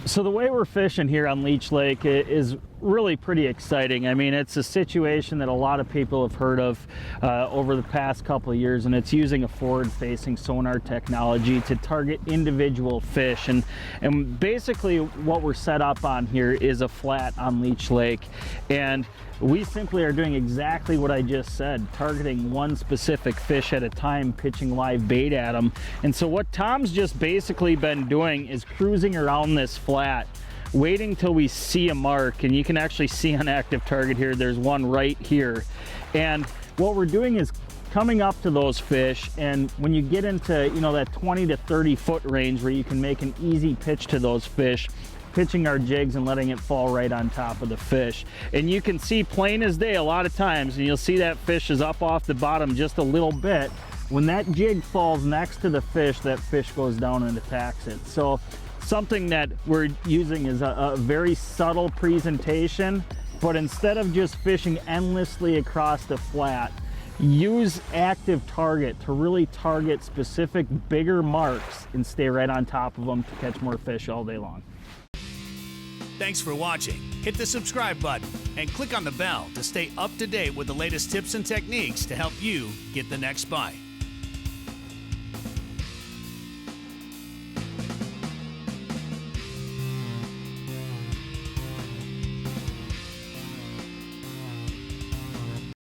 So the way we're fishing here on Leech Lake is really pretty exciting. I mean, it's a situation that a lot of people have heard of over the past couple of years, and it's using a forward-facing sonar technology to target individual fish. And basically what we're set up on here is a flat on Leech Lake, and we simply are doing exactly what I just said, targeting one specific fish at a time, pitching live bait at them. And so what Tom's just basically been doing is cruising around this flat, waiting till we see a mark, and you can actually see on active target here, there's one right here. And what we're doing is coming up to those fish, and when you get into, you know, that 20 to 30 foot range where you can make an easy pitch to those fish, pitching our jigs and letting it fall right on top of the fish. And you can see plain as day a lot of times, and you'll see that fish is up off the bottom just a little bit. When that jig falls next to the fish, that fish goes down and attacks it. So something that we're using is a very subtle presentation, but instead of just fishing endlessly across the flat, use active target to really target specific bigger marks and stay right on top of them to catch more fish all day long. Thanks for watching. Hit the subscribe button and click on the bell to stay up to date with the latest tips and techniques to help you get the next bite.